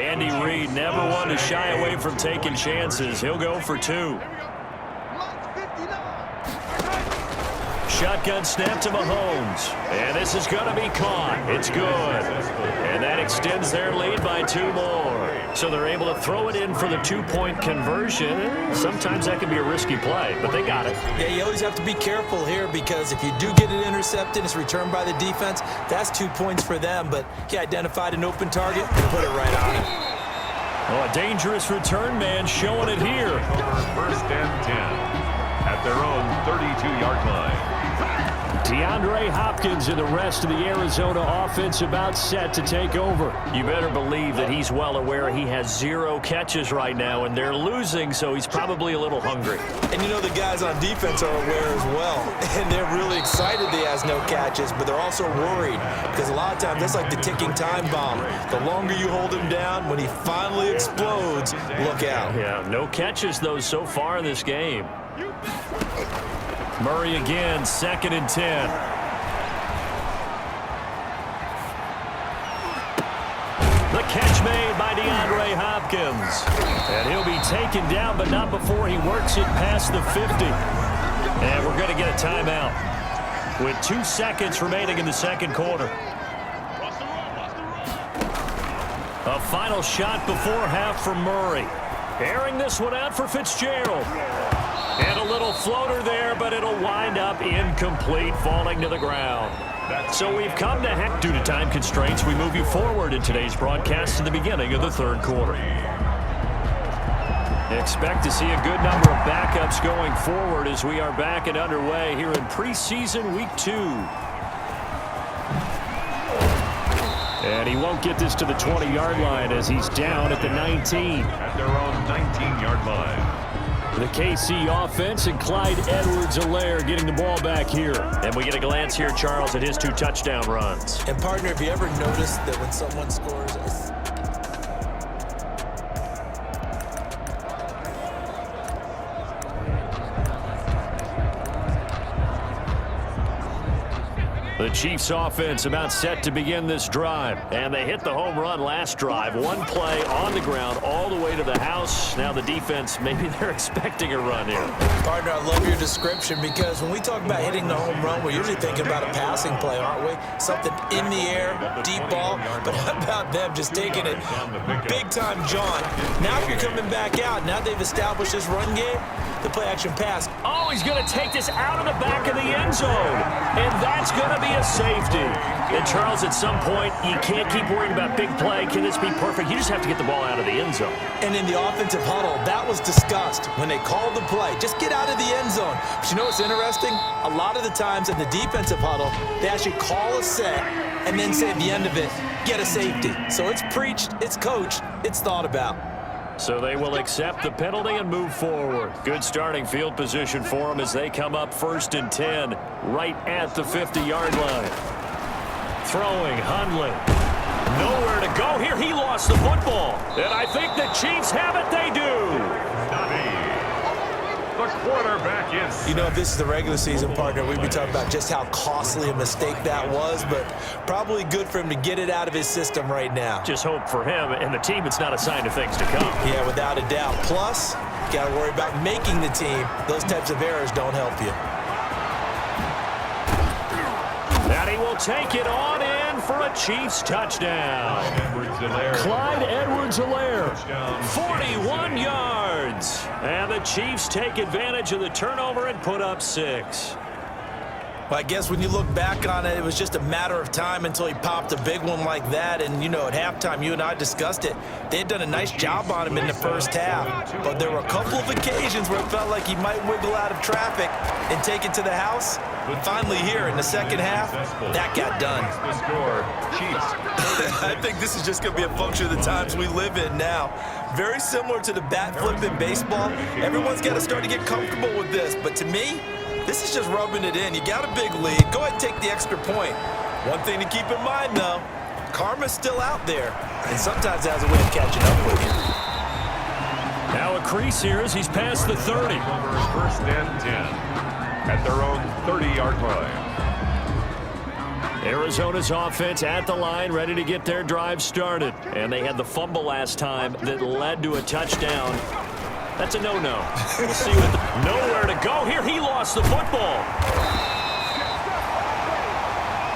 Andy Reid, never one to shy away from taking chances. He'll go for 2. Shotgun snap to Mahomes. And this is going to be caught. It's good. And that extends their lead by 2 more. So they're able to throw it in for the 2-point conversion. Sometimes that can be a risky play, but they got it. Yeah, you always have to be careful here because if you do get it intercepted, it's returned by the defense, that's 2 points for them. But he identified an open target and put it right on him. Oh, a dangerous return man showing it here. First and 10 at their own 32-yard line. DeAndre Hopkins and the rest of the Arizona offense about set to take over. You better believe that he's well aware he has 0 catches right now, and they're losing, so he's probably a little hungry. And you know the guys on defense are aware as well, and they're really excited he has no catches, but they're also worried because a lot of times that's like the ticking time bomb. The longer you hold him down, when he finally explodes, look out. Yeah, no catches, though, so far in this game. Murray again, 2nd and 10. The catch made by DeAndre Hopkins. And he'll be taken down, but not before he works it past the 50. And we're going to get a timeout with 2 seconds remaining in the second quarter. A final shot before half from Murray. Airing this one out for Fitzgerald. And a little floater there, but it'll wind up incomplete, falling to the ground. So we've come to half. Due to time constraints, we move you forward in today's broadcast to the beginning of the third quarter. Expect to see a good number of backups going forward as we are back and underway here in preseason week 2. And he won't get this to the 20-yard line as he's down at the 19. At their own 19-yard line. The KC offense and Clyde Edwards-Helaire getting the ball back here. And we get a glance here, Charles, at his 2 touchdown runs. And, partner, have you ever noticed that when someone scores The Chiefs offense about set to begin this drive. And they hit the home run last drive. 1 play on the ground all the way to the house. Now the defense, maybe they're expecting a run here. Partner, I love your description because when we talk about hitting the home run, we're usually thinking about a passing play, aren't we? Something in the air, deep ball. But how about them just taking it big-time jaunt? Now if you're coming back out, now they've established this run game, the play-action pass. Oh, he's going to take this out of the back of the end zone. And that's going to be a safety. And, Charles, at some point, you can't keep worrying about big play. Can this be perfect? You just have to get the ball out of the end zone. And in the offensive huddle, that was discussed when they called the play. Just get out of the end zone. But you know what's interesting? A lot of the times in the defensive huddle, they actually call a set and then say at the end of it, get a safety. So it's preached, it's coached, it's thought about. So they will accept the penalty and move forward. Good starting field position for them as they come up 1st and 10 right at the 50-yard line. Throwing, Hundley. Nowhere to go here. He lost the football. And I think the Chiefs have it. They do. The quarterback is. You know, if this is the regular season, partner, we'd be talking about just how costly a mistake that was, but probably good for him to get it out of his system right now. Just hope for him and the team it's not a sign of things to come. Yeah, without a doubt. Plus, you got to worry about making the team. Those types of errors don't help you. And he will take it on in for a Chiefs touchdown. Clyde Edwards-Helaire, 41 yards. And the Chiefs take advantage of the turnover and put up 6. Well, I guess when you look back on it, it was just a matter of time until he popped a big one like that. And, you know, at halftime, you and I discussed it. They had done a nice job on him in the first half. But there were a couple of occasions where it felt like he might wiggle out of traffic and take it to the house. But finally here in the second half, that got done. The score, Chiefs. I think this is just going to be a function of the times we live in now. Very similar to the bat flip in baseball. Everyone's got to start to get comfortable with this. But to me, this is just rubbing it in. You got a big lead. Go ahead and take the extra point. One thing to keep in mind, though, karma's still out there. And sometimes it has a way of catching up with you. Now a crease here as he's past the 30. 1st and 10 at their own 30-yard line. Arizona's offense at the line, ready to get their drive started. And they had the fumble last time that led to a touchdown. That's a no-no. We'll see what nowhere to go here. He lost the football.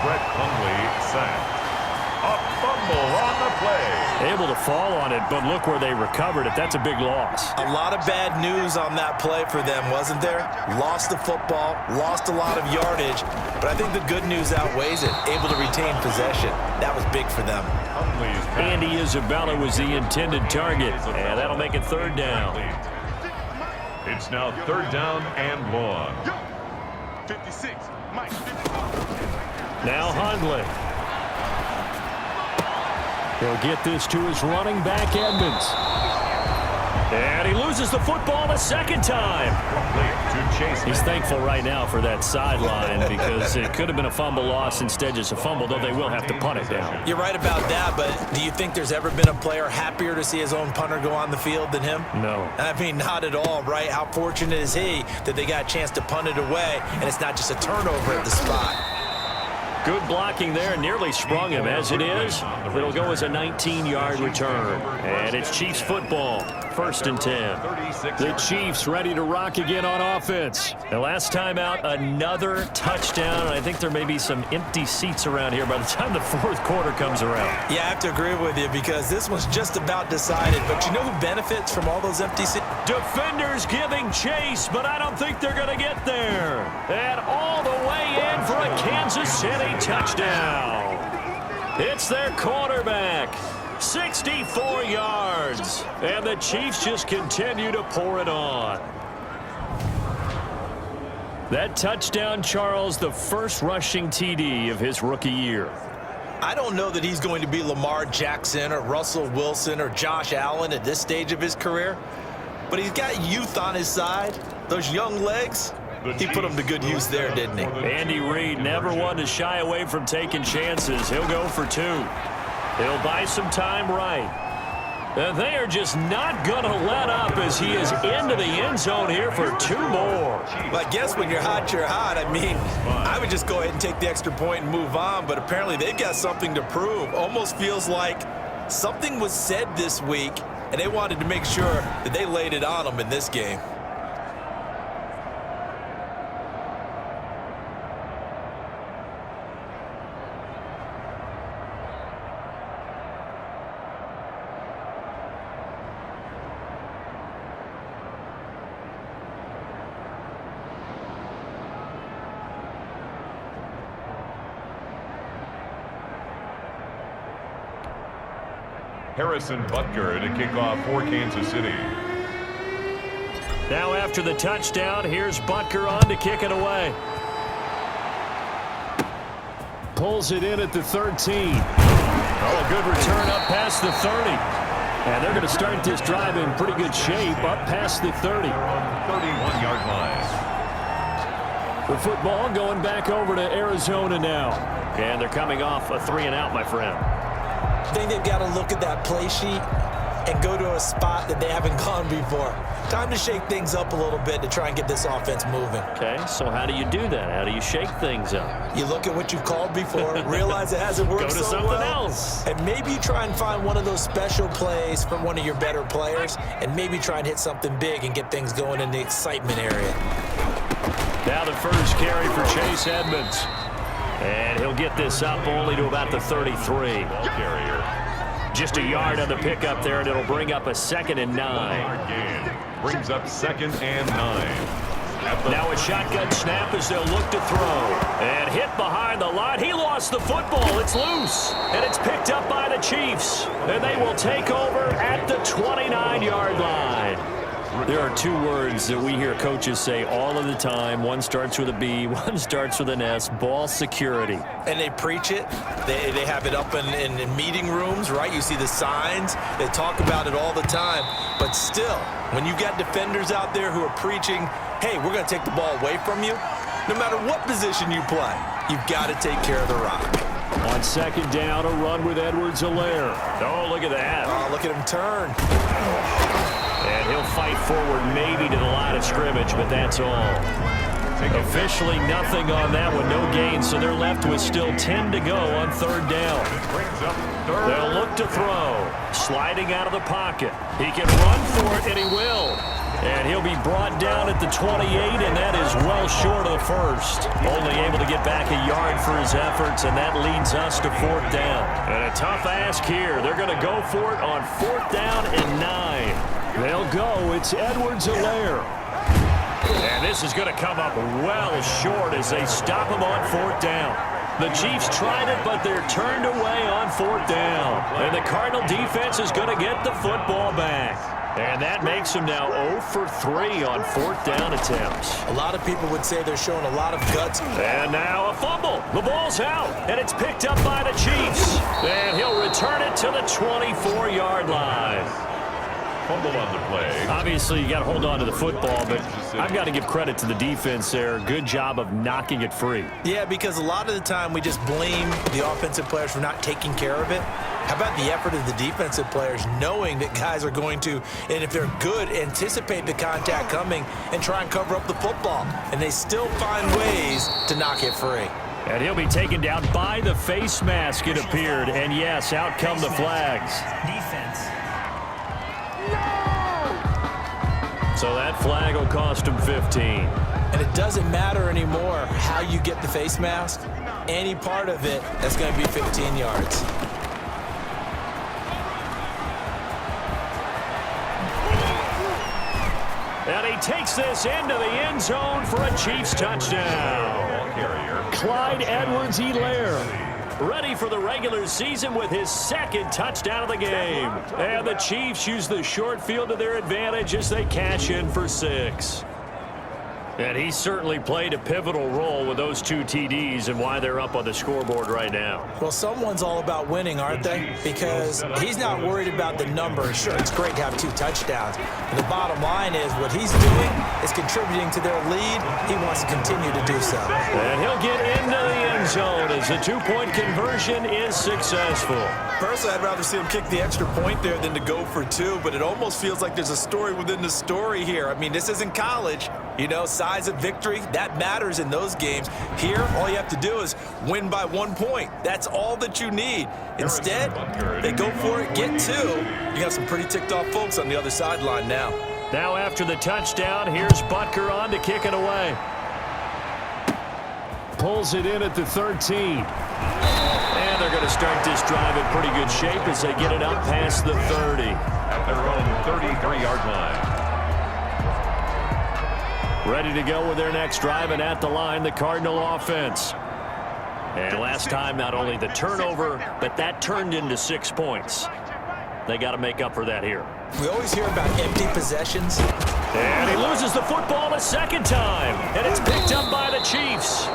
Brett Hundley sacked. A fumble on the play. Able to fall on it, but look where they recovered it. That's a big loss. A lot of bad news on that play for them, wasn't there? Lost the football, lost a lot of yardage, but I think the good news outweighs it. Able to retain possession. That was big for them. Andy Isabella was the intended target, and that'll make it third down. It's now third down and long. 56, Mike. Now Hundley. He'll get this to his running back, Edmonds. And he loses the football a second time. He's thankful right now for that sideline because it could have been a fumble loss instead just a fumble, though they will have to punt it down. You're right about that, but do you think there's ever been a player happier to see his own punter go on the field than him? No. I mean, not at all, right? How fortunate is he that they got a chance to punt it away, and it's not just a turnover at the spot. Good blocking there, nearly sprung him. As it is, it'll go as a 19-yard return. And it's Chiefs football, 1st and 10. The Chiefs ready to rock again on offense. The last time out, another touchdown. And I think there may be some empty seats around here by the time the 4th quarter comes around. Yeah, I have to agree with you because this one's just about decided. But you know who benefits from all those empty seats? Defenders giving chase, but I don't think they're going to get there. And all the way in for a Kansas City touchdown. It's their quarterback. 64 yards. And the Chiefs just continue to pour it on. That touchdown, Charles, the first rushing TD of his rookie year. I don't know that he's going to be Lamar Jackson or Russell Wilson or Josh Allen at this stage of his career, but he's got youth on his side. Those young legs, he put them to good use there, didn't he? Andy Reid never one to shy away from taking chances. He'll go for 2. He'll buy some time right. And they are just not going to let up as he is into the end zone here for 2 more. Well, I guess when you're hot, you're hot. I mean, I would just go ahead and take the extra point and move on, but apparently they've got something to prove. Almost feels like something was said this week, and they wanted to make sure that they laid it on them in this game. Harrison Butker to kick off for Kansas City. Now after the touchdown, here's Butker on to kick it away. Pulls it in at the 13. Oh, a good return up past the 30. And they're going to start this drive in pretty good shape up past the 30. 31-yard line. The football going back over to Arizona now. And they're coming off a 3-and-out, my friend. I think they've got to look at that play sheet and go to a spot that they haven't gone before. Time to shake things up a little bit to try and get this offense moving. Okay, so how do you do that? How do you shake things up? You look at what you've called before, realize it hasn't worked Go to so something well, else. and maybe you try and find one of those special plays from one of your better players, and maybe try and hit something big and get things going in the excitement area. Now the first carry for Chase Edmonds. And he'll get this up only to about the 33. Just a yard on the pickup there, and it'll bring up a 2nd and 9. Brings up 2nd and 9. Now a shotgun snap as they'll look to throw. And hit behind the line. He lost the football. It's loose. And it's picked up by the Chiefs. And they will take over at the 29-yard line. There are 2 words that we hear coaches say all of the time. One starts with a B, one starts with an S, ball security. And they preach it. They have it up in meeting rooms, right? You see the signs. They talk about it all the time. But still, when you got defenders out there who are preaching, hey, we're going to take the ball away from you, no matter what position you play, you've got to take care of the rock. On 2nd down, a run with Edwards-Helaire. Oh, look at that. Oh, look at him turn. And he'll fight forward maybe to the line of scrimmage, but that's all. Officially nothing on that one, no gain, so they're left with still 10 to go on third down. They'll look to throw. Sliding out of the pocket. He can run for it, and he will. And he'll be brought down at the 28, and that is well short of the first. Only able to get back a yard for his efforts, and that leads us to fourth down. And a tough ask here. They're going to go for it on fourth down and 9. They'll go. It's Edwards-Helaire. And this is going to come up well short as they stop him on fourth down. The Chiefs tried it, but they're turned away on fourth down. And the Cardinal defense is going to get the football back. And that makes them now 0 for 3 on fourth down attempts. A lot of people would say they're showing a lot of guts. And now a fumble. The ball's out, and it's picked up by the Chiefs. And he'll return it to the 24-yard line. Fumble on the play. Obviously, you got to hold on to the football, but I've got to give credit to the defense there. Good job of knocking it free. Yeah, because a lot of the time we just blame the offensive players for not taking care of it. How about the effort of the defensive players knowing that guys are going to, and if they're good, anticipate the contact coming and try and cover up the football. And they still find ways to knock it free. And he'll be taken down by the face mask, it appeared. And yes, out come the flags. Defense. So that flag will cost him 15. And it doesn't matter anymore how you get the face mask. Any part of it, that's going to be 15 yards. And he takes this into the end zone for a Chiefs touchdown. Clyde Edwards-Helaire ready for the regular season with his second touchdown of the game. And the Chiefs use the short field to their advantage as they cash in for 6. And he certainly played a pivotal role with those 2 TDs and why they're up on the scoreboard right now. Well, someone's all about winning, aren't they? Because he's not worried about the number. Sure, it's great to have 2 touchdowns. But the bottom line is what he's doing is contributing to their lead. He wants to continue to do so. And he'll get into the end zone as the 2-point conversion is successful. Personally, I'd rather see him kick the extra point there than to go for 2, but it almost feels like there's a story within the story here. I mean, this isn't college. You know, size of victory, that matters in those games. Here, all you have to do is win by 1 point. That's all that you need. Instead, they go for it, get 2. You got some pretty ticked off folks on the other sideline now. Now after the touchdown, here's Butker on to kick it away. Pulls it in at the 13. And they're going to start this drive in pretty good shape as they get it up past the 30. At their own 33-yard line. Ready to go with their next drive, and at the line, the Cardinal offense. And last time, not only the turnover, but that turned into 6 points. They got to make up for that here. We always hear about empty possessions. And he loses the football a second time, and it's picked up by the Chiefs.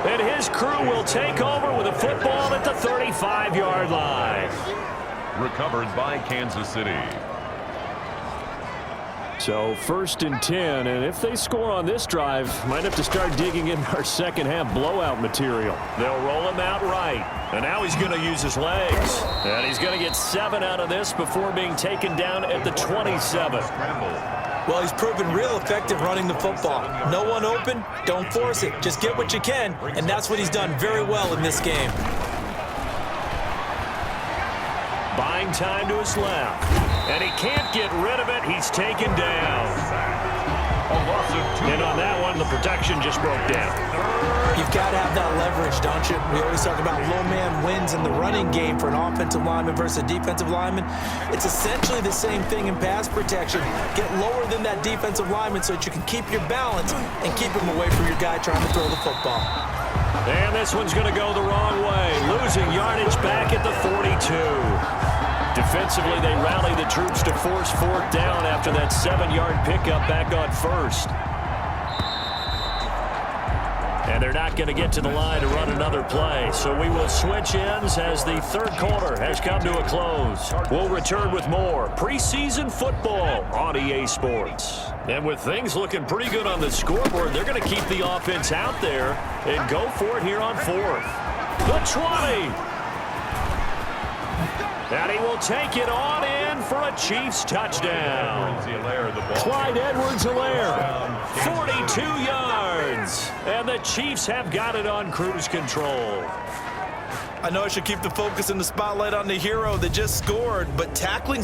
And his crew will take over with a football at the 35-yard line. Recovered by Kansas City. So 1st and 10, and if they score on this drive, might have to start digging in our second half blowout material. They'll roll him out right, and now he's going to use his legs. And he's going to get 7 out of this before being taken down at the 27. Well, he's proven real effective running the football. No one open, don't force it. Just get what you can, and that's what he's done very well in this game. Buying time to his left. And he can't get rid of it. He's taken down. And on that one, the protection just broke down. You've got to have that leverage, don't you? We always talk about low man wins in the running game for an offensive lineman versus a defensive lineman. It's essentially the same thing in pass protection. Get lower than that defensive lineman so that you can keep your balance and keep him away from your guy trying to throw the football. And this one's going to go the wrong way. Losing yardage back at the 42. Defensively, they rally the troops to force 4th down after that 7-yard pickup back on 1st. And they're not going to get to the line to run another play. So we will switch ends as the 3rd quarter has come to a close. We'll return with more preseason football on EA Sports. And with things looking pretty good on the scoreboard, they're going to keep the offense out there and go for it here on 4th. The 20. And he will take it on in for a Chiefs touchdown. Clyde Edwards-Helaire, 42 yards. downs. And the Chiefs have got it on cruise control. I know I should keep the focus and the spotlight on the hero that just scored, but tackling